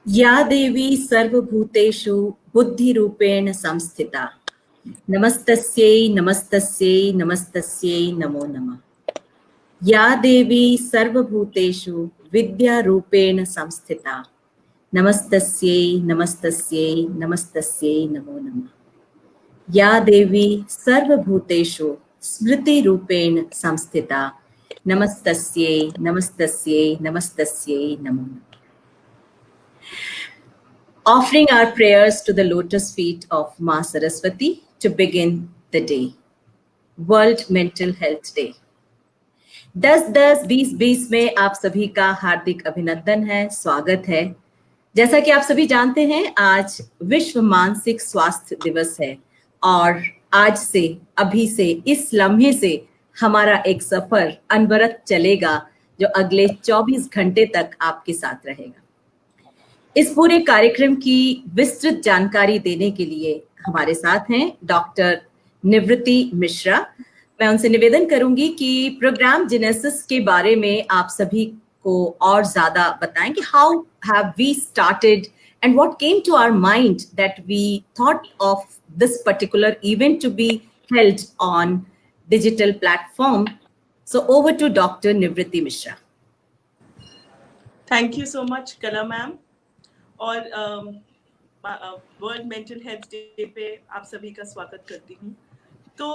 या देवी सर्वभूतेषु बुद्धिरूपेण संस्थिता नमस्तस्यै नमस्तस्यै नमस्तस्यै नमो नमः। या देवी सर्वभूतेषु विद्यारूपेण संस्थिता नमस्तस्यै नमस्तस्यै नमस्तस्यै नमो नमः। या देवी सर्वभूतेषु स्मृतिरूपेण संस्थिता नमस्तस्यै नमस्तस्यै नमस्तस्यै नमो नमः। Offering our prayers to the lotus feet of Ma Saraswati to begin the day. World Mental Health Day. 10-10-20-20 में आप सभी का हार्दिक अभिनंदन है, स्वागत है। जैसा कि आप सभी जानते हैं, आज विश्व मानसिक स्वास्थ्य दिवस है और आज से, अभी से, इस लम्हे से हमारा एक सफर अनवरत चलेगा जो अगले 24 घंटे तक आपके साथ रहेगा। इस पूरे कार्यक्रम की विस्तृत जानकारी देने के लिए हमारे साथ हैं डॉक्टर निवृत्ति मिश्रा। मैं उनसे निवेदन करूंगी कि प्रोग्राम जेनेसिस के बारे में आप सभी को और ज्यादा बताएं कि how have we started and what came to our mind that we thought of this particular event to be held on digital platform. So over to doctor Nivritti Mishra. Thank you so much Kala ma'am. और World Mental Health Day पे आप सभी का स्वागत करती हूँ। तो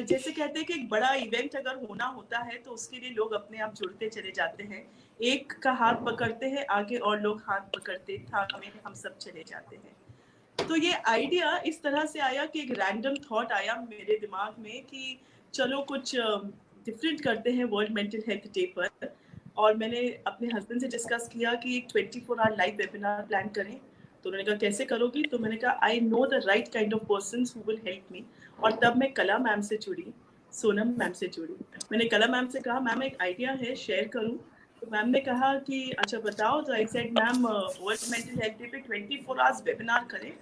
जैसे कहते हैं कि एक बड़ा इवेंट अगर होना होता है तो उसके लिए लोग अपने आप जुड़ते चले जाते हैं, एक का हाथ पकड़ते हैं, आगे और लोग हाथ पकड़ते थामे हम सब चले जाते हैं। तो ये आइडिया इस तरह से आया कि एक रैंडम थॉट आया मेरे दिमाग में कि चलो कुछ डिफरेंट करते हैं वर्ल्ड मेंटल हेल्थ डे पर। और मैंने अपने हस्बैंड से डिस्कस किया कि एक 24 आवर लाइव वेबिनार प्लान करें। तो उन्होंने कहा कैसे करोगी? तो मैंने कहा I know the right kind of persons who will help me. और तब मैं कला मैम से जुड़ी, सोनम मैम से जुड़ी। मैंने कला मैम से कहा मैम एक आइडिया है, शेयर करूं? तो मैम ने कहा कि अच्छा बताओ। तो I said ma'am world Mental Health Day पे 24 आवर्स वेबिनार करें,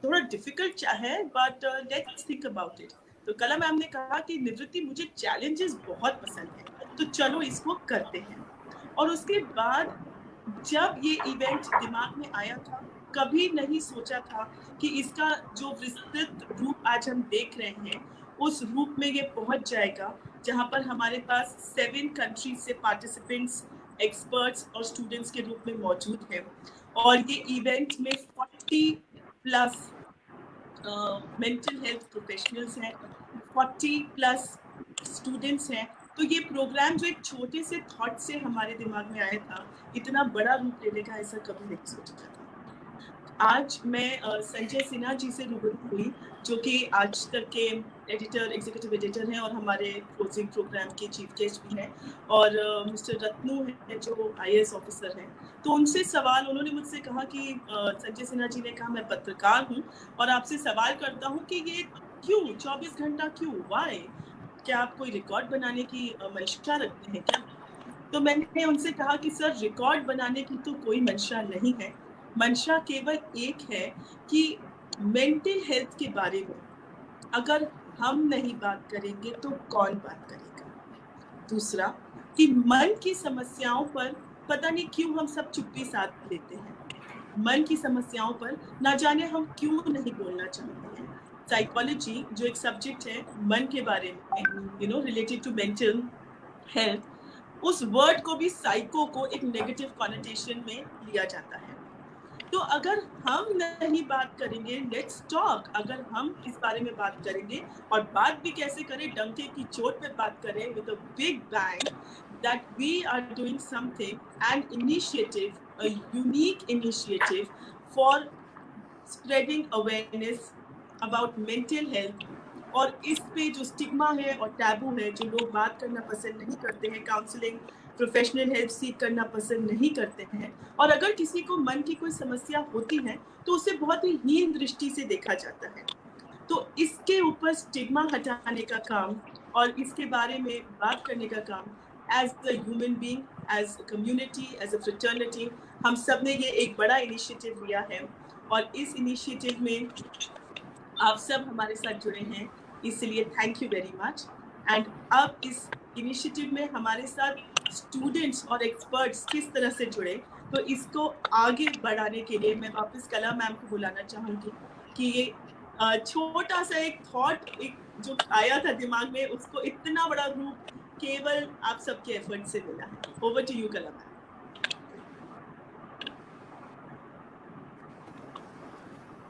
थोड़ा डिफिकल्ट है but let's think about it. तो कला मैम ने कहा कि निवृत्ति मुझे चैलेंजेस बहुत पसंद है, तो चलो इसको करते हैं। और उसके बाद जब ये इवेंट दिमाग में आया था, कभी नहीं सोचा था कि इसका जो विस्तृत रूप आज हम देख रहे हैं उस रूप में ये पहुंच जाएगा, जहां पर हमारे पास 7 कंट्रीज से पार्टिसिपेंट्स, एक्सपर्ट्स और स्टूडेंट्स के रूप में मौजूद हैं। और ये इवेंट में 40 प्लस मेंटल हेल्थ प्रोफेशनल्स हैं, 40 प्लस स्टूडेंट्स हैं। तो ये प्रोग्राम जो एक छोटे से थॉट से हमारे दिमाग में आया था, इतना बड़ा रूप लेने का ऐसा कभी नहीं सोचा था। आज मैं संजय सिन्हा जी से रूबरू हुई, जो कि आज तक के एडिटर, एग्जीक्यूटिव एडिटर हैं और हमारे क्लोजिंग प्रोग्राम के चीफ गेस्ट भी हैं। और मिस्टर रत्नू हैं जो IAS ऑफिसर हैं। तो उनसे सवाल, उन्होंने मुझसे कहा कि संजय सिन्हा जी ने कहा मैं पत्रकार हूँ और आपसे सवाल करता हूँ कि ये क्यों 24 घंटा क्यों, वाई? क्या आप कोई रिकॉर्ड बनाने की मंशा रखते हैं क्या? तो मैंने उनसे कहा कि सर रिकॉर्ड बनाने की तो कोई मंशा नहीं है, मंशा केवल एक है कि मेंटल हेल्थ के बारे में अगर हम नहीं बात करेंगे तो कौन बात करेगा। दूसरा कि मन की समस्याओं पर पता नहीं क्यों हम सब चुप्पी साध लेते हैं। मन की समस्याओं पर ना जाने हम क्यों नहीं बोलना चाहते हैं। साइकोलॉजी जो एक सब्जेक्ट है मन के बारे में, रिलेटेड टू मेंटल हेल्थ, उस वर्ड को भी साइको को एक नेगेटिव कॉनोटेशन में लिया जाता है। तो अगर हम नहीं बात करेंगे, लेट्स टॉक, अगर हम इस बारे में बात करेंगे और बात भी कैसे करें, डंके की चोट पे बात करें with a big bang that we are doing something, an initiative, a unique initiative for spreading awareness about mental health. और इस पे जो स्टिग्मा है और टैबू है, जो लोग बात करना पसंद नहीं करते हैं, काउंसलिंग, प्रोफेशनल हेल्प सीख करना पसंद नहीं करते हैं, और अगर किसी को मन की कोई समस्या होती है तो उसे बहुत ही हीन दृष्टि से देखा जाता है। तो इसके ऊपर स्टिग्मा हटाने का काम और इसके बारे में बात करने का काम, as a human being, as a community, as a fraternity, हम सब ने ये एक बड़ा इनिशिएटिव लिया है। और इस इनिशिएटिव में आप सब हमारे साथ जुड़े हैं, इसलिए thank you very much. And अब इस इनिशिएटिव में हमारे साथ स्टूडेंट्स और एक्सपर्ट्स किस तरह से जुड़े, तो इसको आगे बढ़ाने के लिए मैं वापस कला मैम को बुलाना चाहूँगी कि ये छोटा सा एक थॉट एक जो आया था दिमाग में, उसको इतना बड़ा रूप केवल आप सबके एफर्ट से मिला है। ओवर टू यू कला ma'am.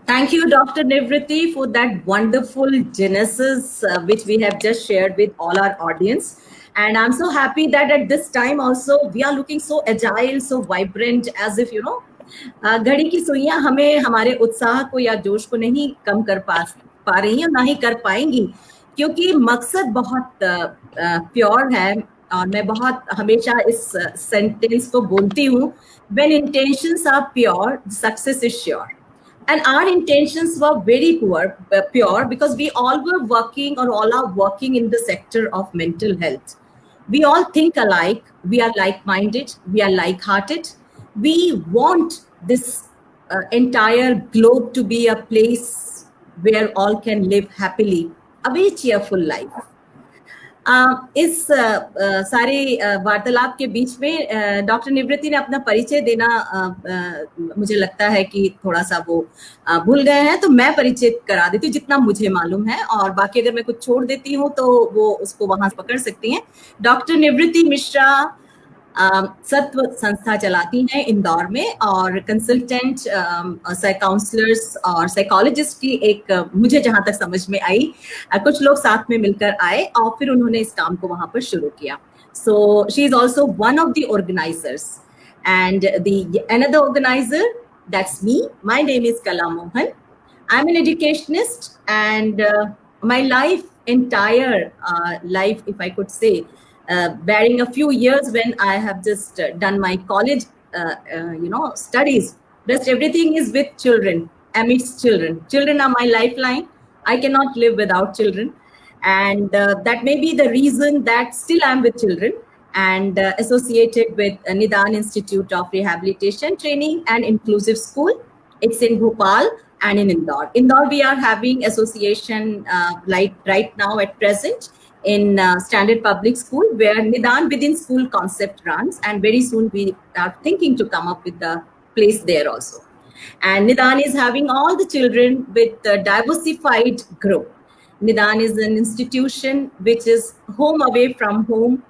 Thank you, Dr. Nivriti, for that wonderful genesis which we have just shared with all our audience. And I'm so happy that at this time also we are looking so agile, so vibrant, as if, घड़ी की सुइयां हमें हमारे उत्साह को या जोश को नहीं कम कर पा रही हैं, ना ही कर पाएंगी, क्योंकि मकसद बहुत प्योर है। और मैं बहुत हमेशा इस सेंटेंस को बोलती हूँ, when intentions are pure, success is sure. And our intentions were very pure, because we all were working, or all are working in the sector of mental health. We all think alike, we are like-minded, we are like-hearted. We want this entire globe to be a place where all can live happily, a very cheerful life. इस सारे वार्तालाप के बीच में doctor निवृत्ति ने अपना परिचय देना मुझे लगता है कि थोड़ा सा वो भूल गए हैं, तो मैं परिचय करा देती हूँ जितना मुझे मालूम है, और बाकी अगर मैं कुछ छोड़ देती हूँ तो वो उसको वहां पकड़ सकती हैं। डॉक्टर निवृत्ति मिश्रा सत्व संस्था चलाती हैं इंदौर में, और कंसल्टेंट काउंसलर्स और साइकोलॉजिस्ट की एक मुझे जहां तक समझ में आई, कुछ लोग साथ में मिलकर आए और फिर उन्होंने इस काम को वहां पर शुरू किया। So she is also one of the organisers, and the another organiser, that's me. My name is Kala Mohan. I am an educationist, and my entire life, if I could say, bearing a few years when I have just done my college, studies. Rest everything is with children, amidst children. Children are my lifeline. I cannot live without children. And that may be the reason that still I'm with children, and associated with Nidan Institute of Rehabilitation Training and Inclusive School. It's in Bhopal and in Indore. Indore, we are having association like right now at present in Standard Public School, where Nidan within school concept runs, and very soon we are thinking to come up with the place there also. And Nidan is having all the children with a diversified group. Nidan is an institution which is home away from home.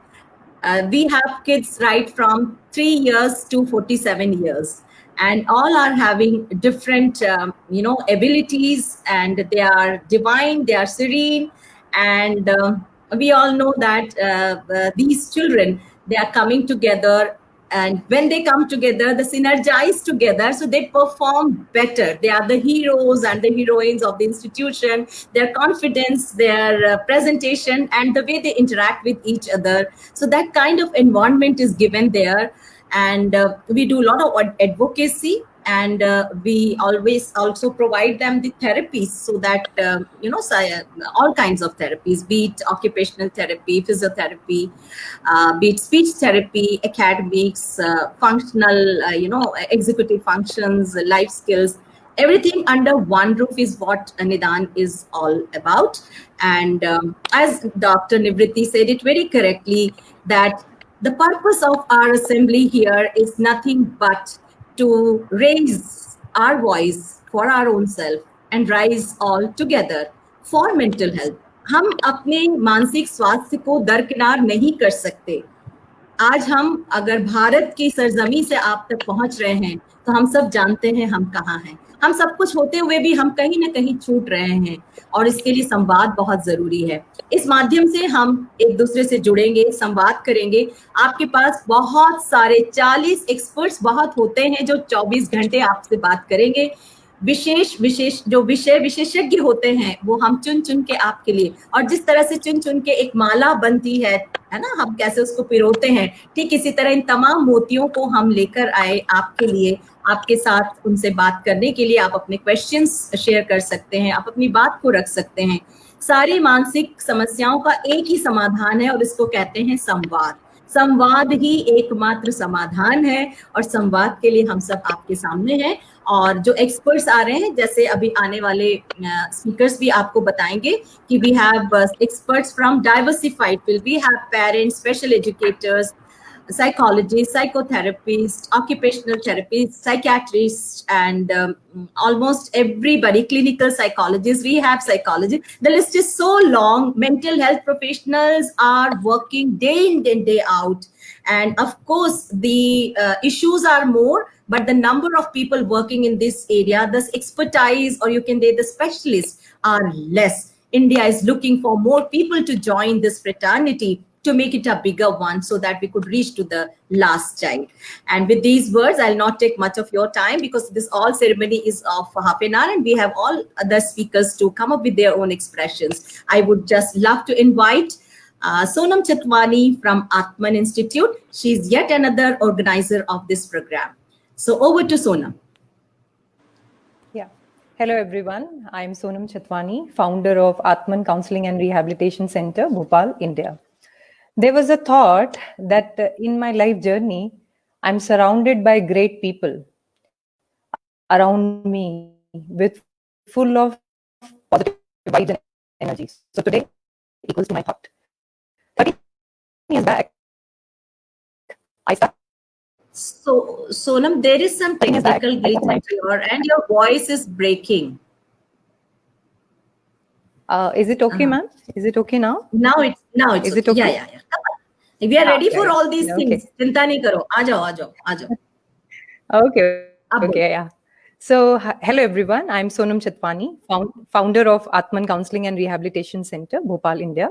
We have kids right from 3 years to 47 years. And all are having different, abilities, and they are divine, they are serene. And we all know that these children, they are coming together, and when they come together, they synergize together, so they perform better. They are the heroes and the heroines of the institution. Their confidence, their presentation, and the way they interact with each other. So that kind of environment is given there. And we do a lot of advocacy, and we always also provide them the therapies, so that all kinds of therapies, be it occupational therapy, physiotherapy, be it speech therapy, academics, functional, executive functions, life skills. Everything under one roof is what Nidan is all about. And as Dr. Nivriti said it very correctly, that the purpose of our assembly here is nothing but to raise our voice for our own self and rise all together for mental health. हम अपने मानसिक स्वास्थ्य को दरकिनार नहीं कर सकते। आज हम अगर भारत की सरजमी से आप तक पहुंच रहे हैं, तो हम सब जानते हैं हम कहाँ हैं। हम सब कुछ होते हुए भी हम कहीं ना कहीं छूट रहे हैं, और इसके लिए संवाद बहुत जरूरी है। इस माध्यम से हम एक दूसरे से जुड़ेंगे, संवाद करेंगे। आपके पास बहुत सारे 40 एक्सपर्ट्स बहुत होते हैं जो 24 घंटे आपसे बात करेंगे। विशेष जो विषय विशेषज्ञ होते हैं, वो हम चुन चुन के आपके लिए, और जिस तरह से चुन चुन के एक माला बनती है ना, हम कैसे उसको पिरोते हैं, ठीक इसी तरह इन तमाम मोतियों को हम लेकर आए आपके लिए, आपके साथ उनसे बात करने के लिए। आप अपने क्वेश्चंस शेयर कर सकते हैं, आप अपनी बात को रख सकते हैं। सारी मानसिक समस्याओं का एक ही समाधान है, और इसको कहते हैं संवाद। संवाद ही एकमात्र समाधान है, और संवाद के लिए हम सब आपके सामने हैं। और जो एक्सपर्ट्स आ रहे हैं, जैसे अभी आने वाले स्पीकर्स भी आपको बताएंगे कि we have experts from diversified field, we have parents, special educators, psychologists, psychotherapists, occupational therapists, psychiatrists, and almost everybody, clinical psychologists, rehab psychologists. The list is so long. Mental health professionals are working day in and day out. And of course, the issues are more, but the number of people working in this area, this expertise, or you can say the specialists, are less. India is looking for more people to join this fraternity to make it a bigger one so that we could reach to the last child. And with these words, I'll not take much of your time because this all ceremony is of half an hour and we have all other speakers to come up with their own expressions. I would just love to invite Sonam Chatwani from Atman Institute. She's yet another organizer of this program. So over to Sonam. Yeah. Hello, everyone. I'm Sonam Chatwani, founder of Atman Counseling and Rehabilitation Center, Bhopal, India. There was a thought that in my life journey, I'm surrounded by great people around me with full of positive vibes and energies. So today equals to my thought. 13 years back, I started. So, Sonam, there is some technical glitch here and your voice is breaking. Is it okay, ma'am? Is it okay now? Now it's Is it okay? Yeah. Come on. We are ready for all these things. Chinta nahi karo. Aa jao. Okay, yeah. So, hello everyone. I'm Sonam Chatwani, founder of Atman Counseling and Rehabilitation Center, Bhopal, India.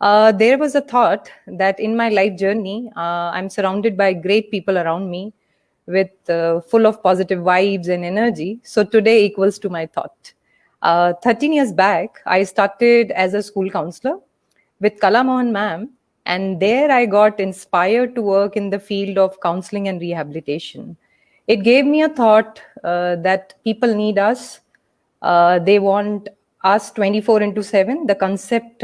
There was a thought that in my life journey, I'm surrounded by great people around me with full of positive vibes and energy. So today equals to my thought. 13 years back, I started as a school counselor with Kala Mohan ma'am, and there I got inspired to work in the field of counseling and rehabilitation. It gave me a thought that people need us. They want us 24/7. The concept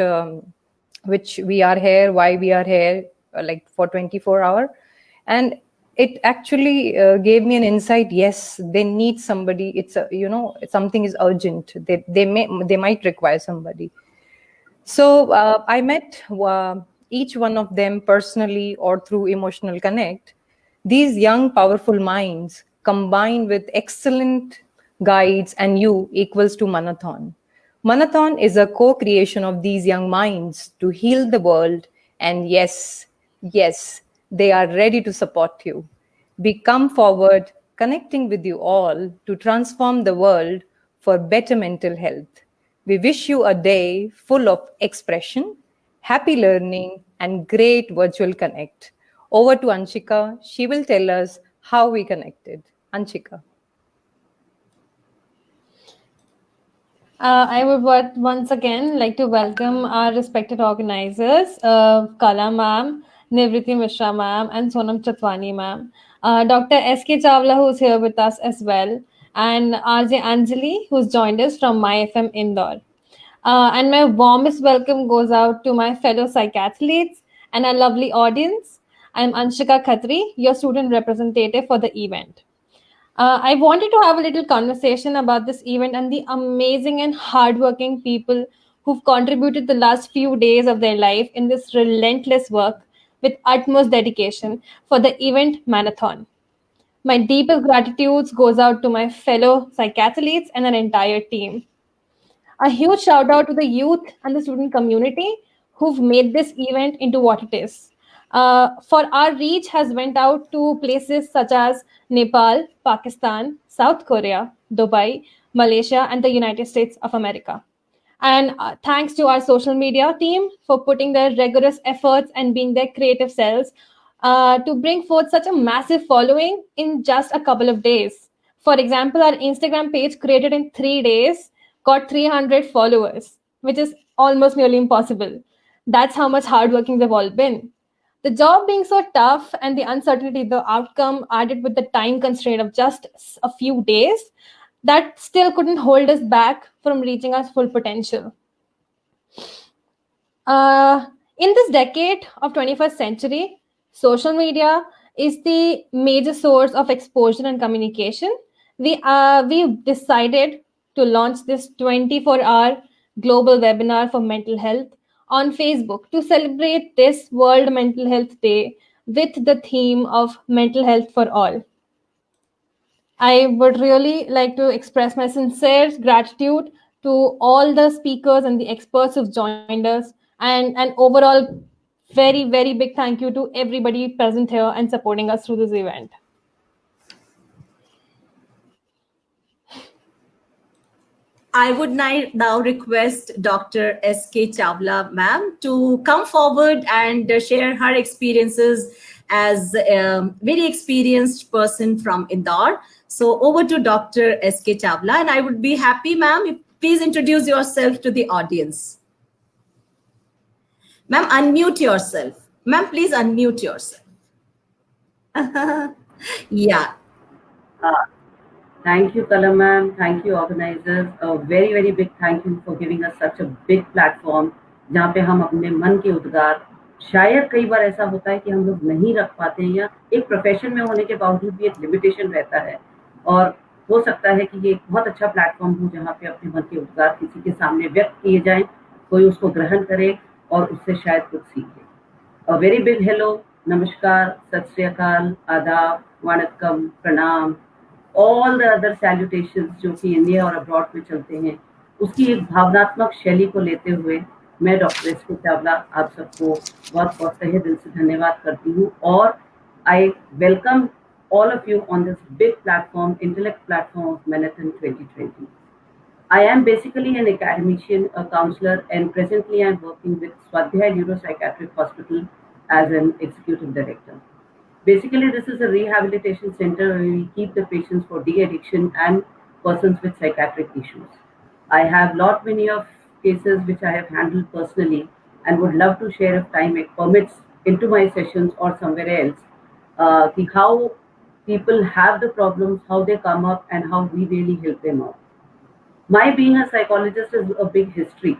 which we are here, why we are here, like for 24 hours. And it actually gave me an insight. Yes, they need somebody. It's something is urgent. They might require somebody. So I met each one of them personally or through emotional connect. These young, powerful minds combined with excellent guides and you equals to Manathon. Manathon is a co-creation of these young minds to heal the world. And yes, they are ready to support you. We come forward, connecting with you all to transform the world for better mental health. We wish you a day full of expression, happy learning, and great virtual connect. Over to Anshika. She will tell us how we connected. Anshika. I would once again like to welcome our respected organizers, Kala ma'am, Nivriti Mishra ma'am, and Sonam Chatwani ma'am. Dr. S.K. Chawla, who's here with us as well, and RJ Anjali, who's joined us from MyFM Indore. And my warmest welcome goes out to my fellow psychathletes and our lovely audience. I'm Anshika Khatri, your student representative for the event. I wanted to have a little conversation about this event and the amazing and hardworking people who've contributed the last few days of their life in this relentless work with utmost dedication for the event Manathon. My deepest gratitude goes out to my fellow psychathletes and an entire team. A huge shout out to the youth and the student community who've made this event into what it is. For our reach has went out to places such as Nepal, Pakistan, South Korea, Dubai, Malaysia, and the United States of America. And thanks to our social media team for putting their rigorous efforts and being their creative selves to bring forth such a massive following in just a couple of days. For example, our Instagram page created in 3 days got 300 followers, which is almost nearly impossible. That's how much hardworking they've all been. The job being so tough and the uncertainty, the outcome added with the time constraint of just a few days, that still couldn't hold us back from reaching our full potential. In this decade of 21st century, social media is the major source of exposure and communication. We decided to launch this 24-hour global webinar for mental health on Facebook to celebrate this World Mental Health Day with the theme of mental health for all. I would really like to express my sincere gratitude to all the speakers and the experts who've joined us, and an overall very, very big thank you to everybody present here and supporting us through this event. I would now request Dr. S.K. Chawla, ma'am, to come forward and share her experiences as a very experienced person from Indore. So over to Dr. S.K. Chawla, and I would be happy, ma'am, if please introduce yourself to the audience. Ma'am, unmute yourself. Ma'am, please unmute yourself. Yeah. Thank you, Kala ma'am. Thank you, organizers. A very, very big thank you for giving us such a big platform जहाँ पे हम अपने मन के उद्गार, शायद कई बार ऐसा होता है कि हम लोग नहीं रख पाते हैं, या एक प्रोफेशन में होने के बावजूद भी एक लिमिटेशन रहता है, और हो सकता है कि ये एक बहुत अच्छा प्लेटफॉर्म हो जहाँ पे अपने मन के उद्गार किसी के सामने व्यक्त किए जाएं, कोई उसको ग्रहण करे और उससे शायद कुछ सीखे। A very big hello, नमस्कार, सत श्री अकाल, आदाब, वणक्कम, प्रणाम, all the other salutations जो कि इंडिया और अब्रॉड में चलते हैं, उसकी एक भावनात्मक शैली को लेते हुए मैं डॉक्टर एस के चावला आप सबको बहुत बहुत तहे दिल से धन्यवाद करती हूँ, और I welcome all of you on this big platform, intellect platform of Manhattan 2020. I am basically an academician, a counselor, and presently I am working with Swadhyay Neuropsychiatric Hospital as an executive director. Basically, this is a rehabilitation center where we keep the patients for de-addiction and persons with psychiatric issues. I have lot many of cases which I have handled personally and would love to share if time permits into my sessions or somewhere else, how people have the problems, how they come up, and how we really help them out. My being a psychologist is a big history,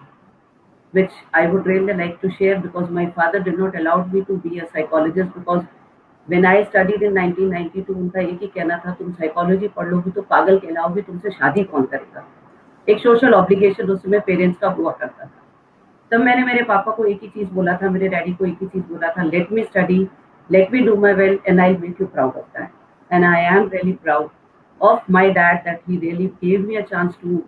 which I would really like to share, because my father did not allow me to be a psychologist, because when I studied in 1992, उनका एक ही कहना था, तुम psychology पढ़ लोगी तो पागल कहलाओगी, तुमसे शादी कौन करेगा। एक सोशल ऑब्लिगेशन उस समय पेरेंट्स का हुआ करता था। तब मैंने मेरे पापा को एक ही चीज बोला था, मेरे डैडी को एक ही चीज बोला था, let me study, let me do my well, and I make you proud of that. And I am really proud of my dad that he really gave me a chance to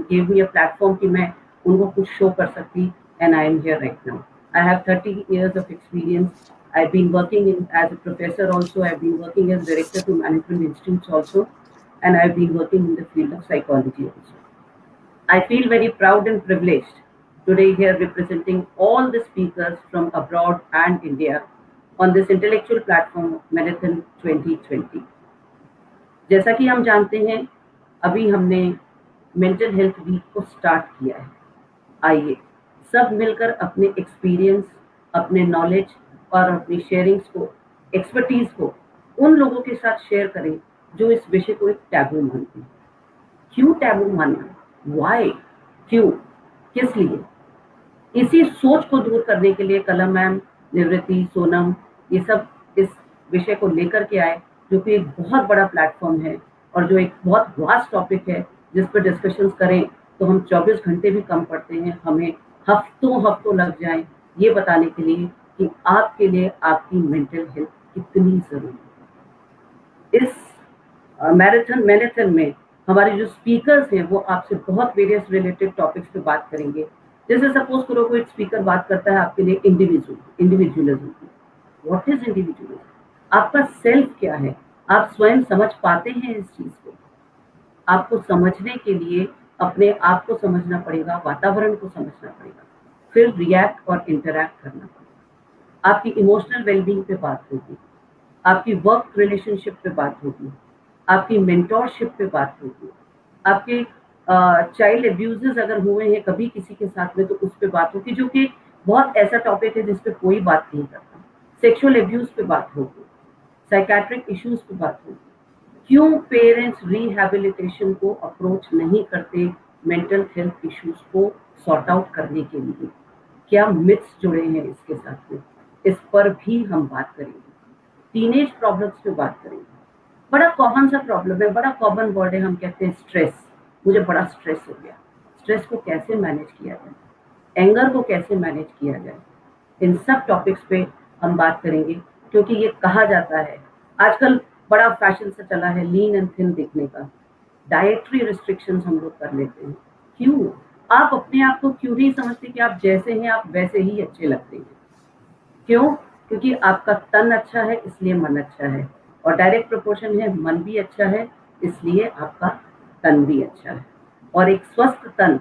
gave me a platform कि मैं उनको कुछ show कर सकती, and I am here right now. I have 30 years of experience. I've been working as a professor also. I've been working as director to management institutes also, and I've been working in the field of psychology also. I feel very proud and privileged today here representing all the speakers from abroad and India on this intellectual platform of Marathon 2020. जैसा कि हम जानते हैं, अभी हमने mental health week को start किया है। आइए सब मिलकर अपने एक्सपीरियंस, अपने नॉलेज और अपनी शेयरिंग्स को, एक्सपर्टीज को उन लोगों के साथ शेयर करें जो इस विषय को एक टैबू मानते हैं। क्यों टैबू मानना, वाई, क्यों, किस लिए? इसी सोच को दूर करने के लिए कला मैम, निवृत्ति, सोनम, ये सब इस विषय को लेकर के आए, जो कि एक बहुत बड़ा प्लेटफॉर्म है और जो एक बहुत वास्ट टॉपिक है, जिस पर डिस्कशंस करें तो हम 24 घंटे भी कम पड़ते हैं, हमें हफ्तों लग जाएं ये बताने के लिए कि आपके लिए आपकी मेंटल हेल्थ कितनी जरूरी है। इस मैराथन में हमारे जो स्पीकर्स हैं वो आपसे बहुत वेरियस रिलेटेड टॉपिक्स पे बात करेंगे। जैसे सपोज करो कोई स्पीकर बात करता है आपके लिए इंडिविजुअलिज्म की। What is individualism? आपका सेल्फ क्या है? आप स्वयं समझ पाते हैं इस चीज को? आपको समझने के लिए अपने आप को समझना पड़ेगा, वातावरण को समझना पड़ेगा, फिर रिएक्ट और इंटरैक्ट करना पड़ेगा। आपकी इमोशनल वेलबींग पे बात होगी, आपकी वर्क रिलेशनशिप पे बात होगी, आपकी मेंटोरशिप पे बात होगी, आपके चाइल्ड अब्यूजेस अगर हुए हैं कभी किसी के साथ में तो उस पे बात होगी, जो कि बहुत ऐसा टॉपिक है जिस पे कोई बात नहीं करता। सेक्सुअल अब्यूज पे बात होगी, साइकेट्रिक इश्यूज पे बात होगी। क्यों पेरेंट्स रिहैबिलिटेशन को अप्रोच नहीं करते मेंटल हेल्थ इश्यूज को सॉर्ट आउट करने के लिए? क्या मिथ्स जुड़े हैं इसके साथ में? इस पर भी हम बात करेंगे। टीनेज प्रॉब्लम्स पे बात करेंगे। बड़ा कॉमन सा प्रॉब्लम है, बड़ा कॉमन वर्ड है, हम कहते हैं स्ट्रेस। मुझे बड़ा स्ट्रेस हो गया। स्ट्रेस को कैसे मैनेज किया जाए, एंगर को कैसे मैनेज किया जाए, इन सब टॉपिक्स पे हम बात करेंगे। क्योंकि ये कहा जाता है, आजकल बड़ा फैशन से चला है लीन एंड थिन दिखने का, डाइटरी रिस्ट्रिक्शंस हम लोग कर लेते हैं। क्यों? आप अपने आप को क्यों नहीं समझते कि आप जैसे हैं आप वैसे ही अच्छे लगते हैं? क्यों? क्योंकि आपका तन अच्छा है इसलिए मन अच्छा है, और डायरेक्ट प्रोपोर्शन है, मन भी अच्छा है इसलिए आपका तन भी अच्छा है। और एक स्वस्थ तन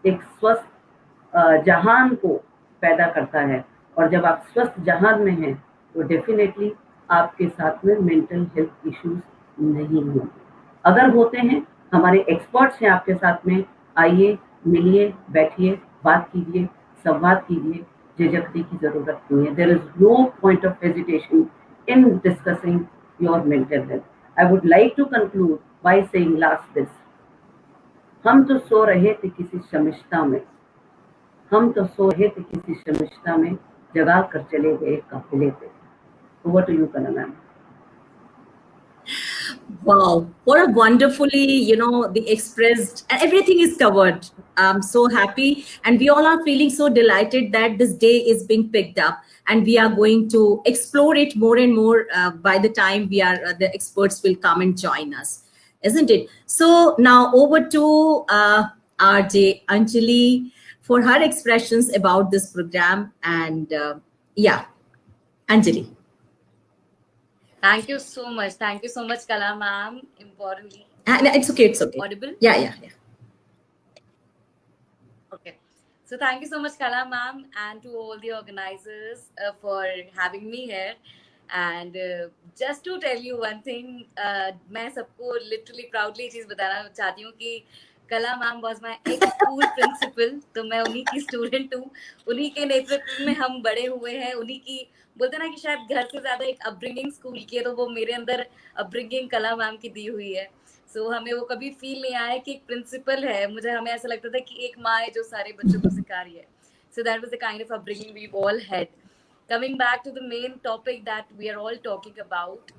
एक स्वस्थ जहान को पैदा करता है, और जब आप स्वस्थ जहान में हैं तो डेफिनेटली आपके साथ में मेंटल हेल्थ इश्यूज नहीं होंगे। अगर होते हैं, हमारे एक्सपर्ट्स हैं आपके साथ में, आइए, मिलिए, बैठिए, बात कीजिए, संवाद कीजिए, झिझकने की जरूरत नहीं है। There is no point of hesitation in discussing your mental health. I would like to conclude by saying last this, हम तो सो रहे थे किसी शमिष्ठा में, हम तो सो रहे थे किसी शमिष्ठा में, जगा कर चले गए काफिले पे। ओवर टू यू कला ma'am. Wow, what a wonderfully, the expressed, and everything is covered. I'm so happy, and we all are feeling so delighted that this day is being picked up, and we are going to explore it more and more by the time the experts will come and join us, isn't it? So now over to RJ Anjali for her expressions about this program, and yeah, Anjali. Thank you so much. Thank you so much, Kala ma'am. Importantly. It's okay. It's okay. Audible? Yeah. Okay. So thank you so much, Kala ma'am, and to all the organizers for having me here. And just to tell you one thing, मैं सबको literally proudly चीज बताना चाहती हूँ कि कला ma'am was my ex-school principal, तो मैं उन्हीं की स्टूडेंट हूँ, उन्हीं के नेतृत्व में हम बड़े हुए हैं, उन्हीं की बोलते ना कि शायद घर से ज्यादा एक अपब्रिंगिंग स्कूल की है, तो वो मेरे अंदर अपब्रिंगिंग कला मैम की दी हुई है। सो हमें वो कभी फील नहीं आया कि एक प्रिंसिपल है, हमें ऐसा लगता था कि एक माँ है जो सारे बच्चों को सिखा रही है। So that was the kind of upbringing we all had. Coming back to the main topic that we are all talking about,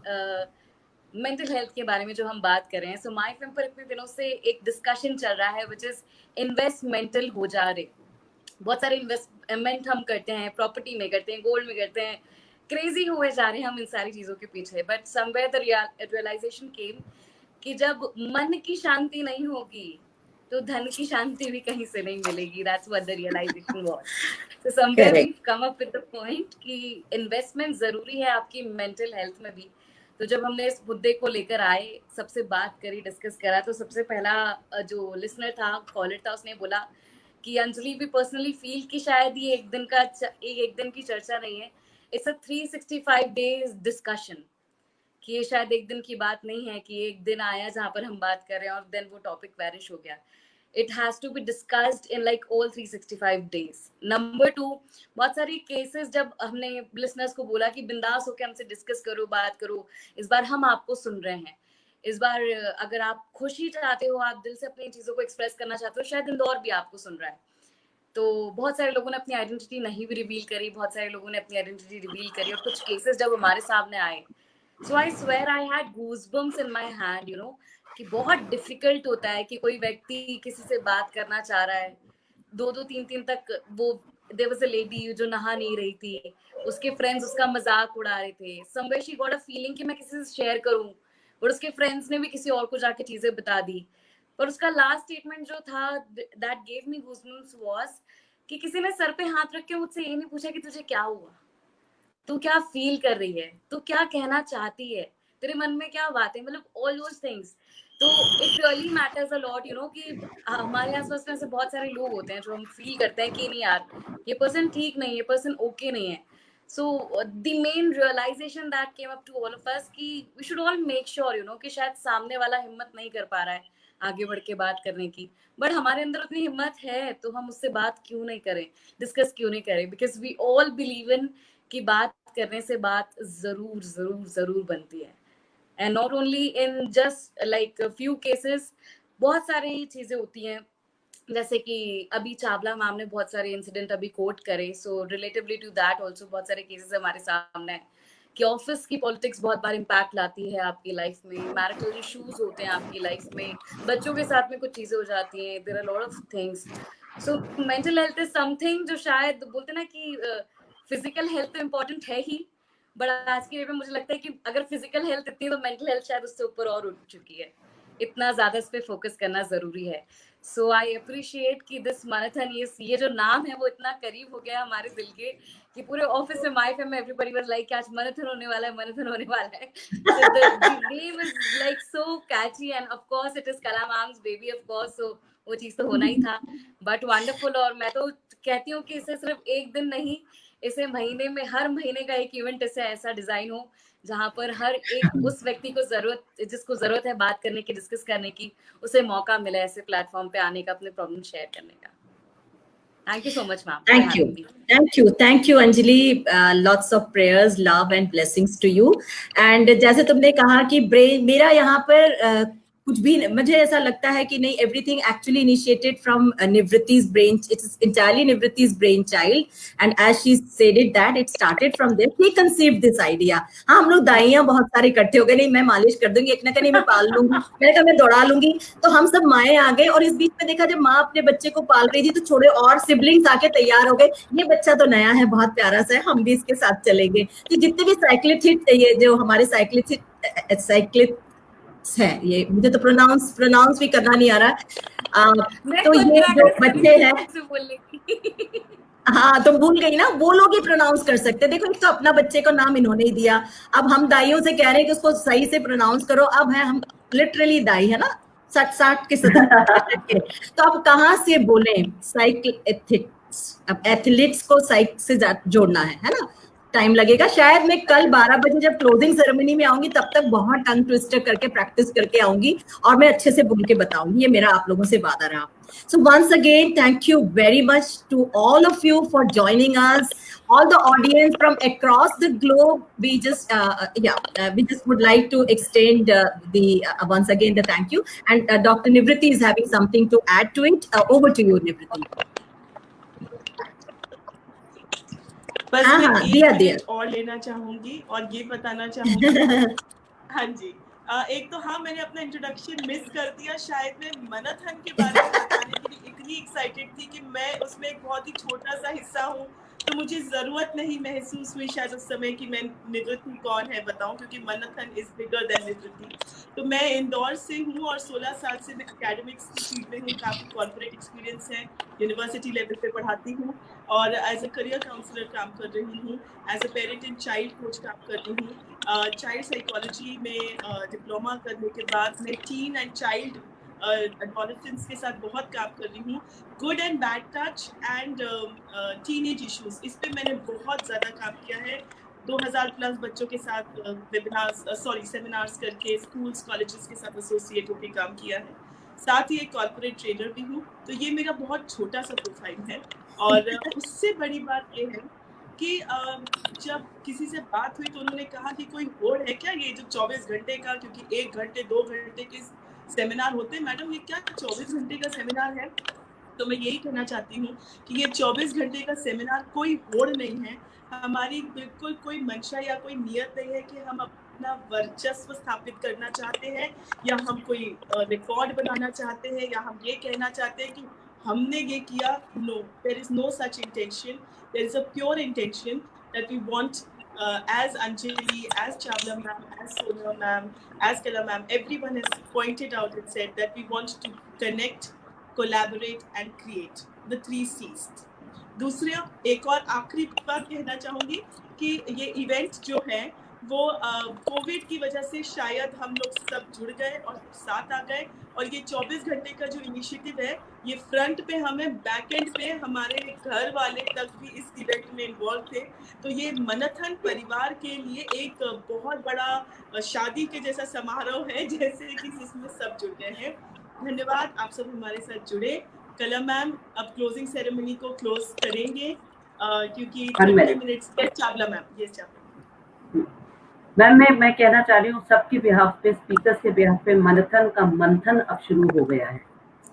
mental health के बारे में जो हम बात कर रहे हैं। सो माय फिल्म पर इतने दिनों से एक डिस्कशन चल रहा है विच इज इन्वेस्टमेंटल हो जा रहे। बहुत सारे इन्वेस्टमेंट हम करते हैं, प्रॉपर्टी में करते हैं, गोल्ड में करते हैं, क्रेजी हुए जा रहे हैं हम इन सारी चीजों के पीछे। बट समवेयर द रियलाइजेशन केम कि जब मन की शांति नहीं होगी तो धन की शांति भी कहीं से नहीं मिलेगी। That's what the realization was. So somewhere we come up with the point कि इन्वेस्टमेंट जरूरी है आपकी मेंटल हेल्थ में भी। तो जब हमने इस मुद्दे को लेकर आए, सबसे बात करी, डिस्कस करा, तो सबसे पहला जो लिसनर था, कॉलर था, उसने बोला कि अंजलि भी पर्सनली फील कि शायद ये एक दिन की चर्चा नहीं है, इट्स अ 365 डेज डिस्कशन, कि ये शायद एक दिन की बात नहीं है कि एक दिन आया जहाँ पर हम बात कर रहे हैं और देन वो टॉपिक वैनिश हो गया। It has to be discussed in like all 365 days. Number 2, बहुत सारी केसेस जब हमने लिसनर्स को बोला कि बिंदास होकर हमसे डिस्कस करो, बात करो, इस बार हम आपको सुन रहे हैं। इस बार अगर आप खुशी चाहते हो, आप दिल से अपनी चीजों को एक्सप्रेस करना चाहते हो, शायद इंदौर भी आपको सुन रहा है। तो बहुत सारे लोगों ने अपनी आइडेंटिटी नहीं भी रिवील करी, बहुत सारे लोगों ने अपनी आइडेंटिटी रिवील करी, और कुछ केसेस जब हमारे सामने आए, so I swear I had goosebumps in my hand, you know, कि बहुत डिफिकल्ट होता है कि कोई व्यक्ति किसी से बात करना चाह रहा है, 2-2 3-3 तक वो देयर वाज अ लेडी जो नहा नहीं रही थी, उसके फ्रेंड्स उसका मजाक उड़ा रहे थे, somewhere she got a feeling कि मैं किसी से शेयर करूं, और उसके फ्रेंड्स ने भी किसी और को जाके चीजें बता दी। पर उसका लास्ट स्टेटमेंट जो था that gave me goosebumps was कि किसी ने सर पे हाथ रख के मुझसे ये नहीं पूछा कि तुझे क्या हुआ, तू क्या फील कर रही है, तू क्या कहना चाहती है, तेरे मन में क्या बात है, मतलब ऑल दोस थिंग्स। तो it really matters a lot, you know, कि हमारे आसपास में ऐसे बहुत सारे लोग होते हैं जो हम फील करते हैं कि नहीं यार, ये पर्सन ठीक नहीं है, ये पर्सन ओके नहीं है। So the main realisation that came up to all of us कि we should all make sure, you know, कि शायद सामने वाला हिम्मत नहीं कर पा रहा है आगे बढ़ के बात करने की, बट हमारे अंदर उतनी हिम्मत है, तो हम उससे बात क्यों नहीं करें, डिस्कस क्यों नहीं करें, because we all believe in कि बात करने से बात जरूर जरूर जरूर बनती है। And not only in just like few cases, बहुत सारी चीजें होती हैं, जैसे कि अभी चावला मैम ने बहुत सारे इंसिडेंट अभी कोट करे, सो रिलेटिवली टू दैट ऑल्सो बहुत सारे केसेस हमारे सामने है कि ऑफिस की पॉलिटिक्स बहुत बार इम्पैक्ट लाती है आपकी लाइफ में, मैरिटल इश्यूज होते हैं आपकी लाइफ में, बच्चों के साथ में कुछ चीजें हो जाती हैं, there are lot of things. So mental health is something जो शायद बोलते ना कि फिजिकल हेल्थ तो इम्पोर्टेंट है ही, बट आज की डेट में मुझे लगता है कि अगर फिजिकल हेल्थ इतनी तो मेंटल हेल्थ शायद उससे ऊपर और उठ चुकी है, इतना ज्यादा इस पे फोकस करना जरूरी है। सो आई अप्रिशिएट कि दिस मैराथन, ये जो नाम है वो इतना करीब हो गया हमारे दिल के कि पूरे ऑफिस में, my family, everybody was like आज मैराथन होने वाला है, मैराथन होने वाला है। So the name is like so Kainchi end of course it is कला मैम्स बेबी ऑफ कोर्स, सो वो चीज तो होना ही था। बट वंडरफुल, और मैं तो कहती हूँ कि इसे सिर्फ एक दिन नहीं, इसे महीने में, हर महीने का एक इवेंट इसे ऐसा डिजाइन हो जहां पर हर एक उस व्यक्ति को जिसको जरूरत है बात करने की, डिस्कस करने की, उसे मौका मिले ऐसे प्लेटफॉर्म पे आने का, अपने प्रॉब्लम शेयर करने का। Thank you so much, ma'am. Thank you, Anjali. Lots of prayers, love and blessings to you. And जैसे तुमने कहा कि मेरा यहाँ पर कुछ भी, मुझे ऐसा लगता है कि नहीं, everything actually initiated from Nivritti's brain. It's entirely Nivritti's brainchild, and as she said it, that it started from there. He conceived this idea. हाँ, हम लोग दाइयाँ बहुत सारे इकट्ठे हो गए, नहीं मैं मालिश कर दूंगी, एक ना कहीं मैं पाल लूंगी, मैंने कहा मैं दौड़ा लूंगी, तो हम सब माएँ आ गए। और इस बीच में देखा जब माँ अपने बच्चे को पाल रही थी तो छोड़े और सिबलिंग्स आके तैयार हो गए, ये बच्चा तो नया है, बहुत प्यारा सा है, हम भी इसके साथ चलेंगे। तो जितने भी साइक्लिस्ट, ये जो हमारे साइक्लिस्ट है, ये मुझे तो प्रोनाउंस भी करना नहीं आ रहा, तो ये जो बच्चे हैं, हाँ तुम भूल गई ना, वो लोग ही प्रोनाउंस कर सकते। देखो एक तो अपना बच्चे को नाम इन्होंने ही दिया, अब हम दाइयों से कह रहे हैं कि उसको सही से प्रोनाउंस करो। अब है हम लिटरली दाई है ना, 60 के 70 के, तो अब कहाँ से बोले साइकिल एथिक्स, अब एथलीट्स को साइक से जोड़ना है ना, टाइम लगेगा। शायद मैं कल 12 बजे जब क्लोजिंग सेरेमनी में आऊंगी तब तक बहुत टंग ट्विस्टर करके प्रैक्टिस करके आऊंगी और मैं अच्छे से बोल के बताऊंगी, ये मेरा आप लोगों से वादा रहा। So once again, thank you very much to all of you for joining us, all the audience from across the globe. We just would like to extend once again the thank you. And Dr. Nivritti is having something to add to it. Over to you, Nivritti. बस मैं एक minute और लेना चाहूंगी और ये बताना चाहूंगी हाँ जी, एक तो हाँ, मैंने अपना इंट्रोडक्शन मिस कर दिया। शायद मैं मैराथन के बारे में बताने के लिए इतनी एक्साइटेड थी कि मैं उसमें एक बहुत ही छोटा सा हिस्सा हूँ, तो मुझे ज़रूरत नहीं महसूस हुई शायद उस समय कि मैं निवृत्ति कौन है बताऊं, क्योंकि मैराथन इज बिगर देन निवृत्ति। तो मैं इंदौर से हूँ और 16 साल से मैं एकेडमिक्स की फील्ड में हूँ, काफ़ी कॉर्पोरेट एक्सपीरियंस है, यूनिवर्सिटी लेवल पे पढ़ाती हूँ और एज अ करियर काउंसलर काम कर रही हूँ, as a parent and child coach काम कर रही हूँ। चाइल्ड साइकोलॉजी में डिप्लोमा करने के बाद मैं टीन एंड चाइल्ड एडोलेसेंट्स के साथ बहुत काम कर रही हूँ। Good and bad touch and teenage issues, इस पे मैंने बहुत ज़्यादा काम किया है। 2000 प्लस बच्चों के साथ सेमिनार्स करके स्कूल्स कॉलेजेस के साथ एसोसिएट होकर काम किया है। साथ ही एक कॉर्पोरेट ट्रेनर भी हूँ। तो ये मेरा बहुत छोटा सा प्रोफाइल है और उससे बड़ी बात ये है कि जब किसी से बात हुई तो उन्होंने कहा कि कोई होड़ है क्या ये जो 24 घंटे का, क्योंकि 1 घंटे 2 घंटे के सेमिनार होते हैं, मैडम ये क्या 24 घंटे का सेमिनार है? तो मैं यही कहना चाहती हूँ कि ये 24 घंटे का सेमिनार कोई होड़ नहीं है, हमारी बिल्कुल कोई मंशा या कोई नियत नहीं है कि हम अपना वर्चस्व स्थापित करना चाहते हैं या हम कोई रिकॉर्ड बनाना चाहते हैं या हम ये कहना चाहते हैं कि हमने ये किया। No, there is no such intention, there is a pure intention that we want as Anjali, as Chawla ma'am, as Sonam ma'am, as Kala ma'am, everyone has pointed out and said that we want to connect, collaborate and create, the 3 C's. दूसरा एक और आखिरी बात कहना चाहूँगी कि ये event जो है वो कोविड की वजह से शायद हम लोग सब जुड़ गए और साथ आ गए, और ये 24 घंटे का जो इनिशिएटिव है ये फ्रंट पे हमें, बैक एंड पे हमारे घर वाले तक भी इस इवेंट में इन्वॉल्व थे। तो ये मैराथन परिवार के लिए एक बहुत बड़ा शादी के जैसा समारोह है, जैसे कि जिसमें सब जुड़ गए हैं। धन्यवाद, आप सब हमारे साथ जुड़े। कला मैम अब क्लोजिंग सेरेमनी को क्लोज करेंगे क्योंकि 20 minutes. Chawla ma'am, yes Chawla ma'am, मैं कहना चाह रही हूँ सबके बिहाफ पे, स्पीकर्स के बिहाफ पे, मैराथन का मंथन अब शुरू हो गया है।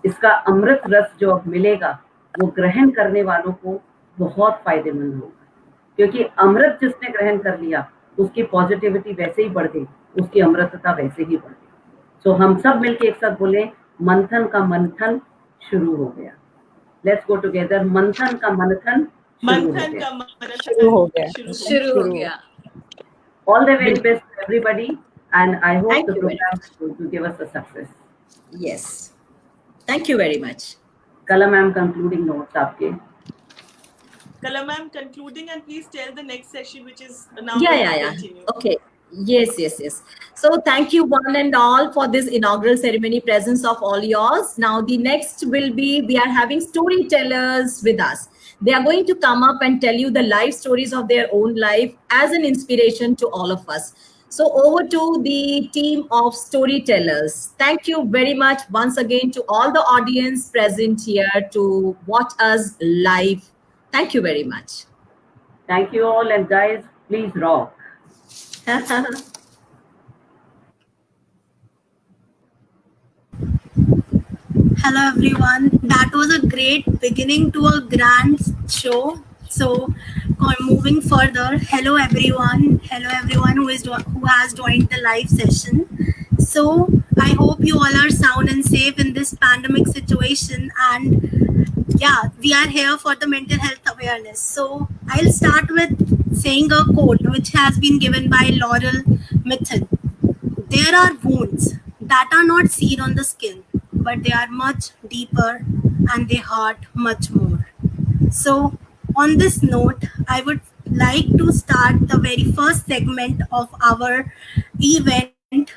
इसका अमृत रस जो अब मिलेगा वो ग्रहण करने वालों को बहुत फायदेमंद होगा, क्योंकि अमृत जिसने ग्रहण कर लिया उसकी पॉजिटिविटी वैसे ही बढ़ गई, उसकी अमृतता वैसे ही बढ़ गई। सो हम सब मिलके एक साथ बोले, मंथन का मंथन शुरू हो गया। लेट्स गो टुगेदर, मंथन का मंथन शुरू हो गया। All the very best to everybody, and I hope Thank the you very program much. is going to give us a success. Yes. Thank you very much. Kala ma'am, concluding notes आपके. Kala ma'am, concluding, and please tell the next session, which is now Yeah, going yeah, to yeah. continue. Okay. Yes, yes, yes. So thank you one and all for this inaugural ceremony presence of all yours. Now the next will be, we are having storytellers with us. They are going to come up and tell you the life stories of their own life as an inspiration to all of us. So over to the team of storytellers. Thank you very much once again to all the audience present here to watch us live. Thank you very much. Thank you all, and guys, please rock. Hello everyone. That was a great beginning to a grand show. So, moving further, hello everyone who has joined the live session. So, I hope you all are sound and safe in this pandemic situation. And yeah, we are here for the mental health awareness. So, I'll start with saying a quote which has been given by Laurel Mithil. There are wounds that are not seen on the skin, but they are much deeper and they hurt much more. So, on this note, I would like to start the very first segment of our event,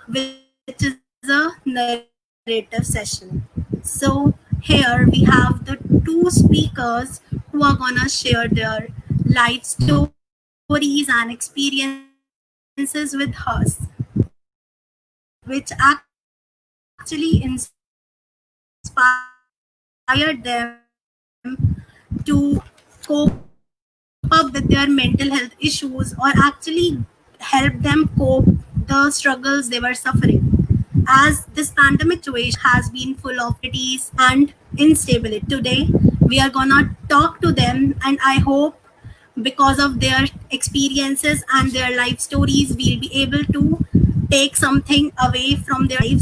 which is a narrative session. So, here we have the two speakers who are gonna share their life stories and experiences with us, which actually inspired them to cope up with their mental health issues, or actually help them cope the struggles they were suffering. As this pandemic situation has been full of and instability, today we are gonna talk to them, and I hope because of their experiences and their life stories, we'll be able to take something away from their lives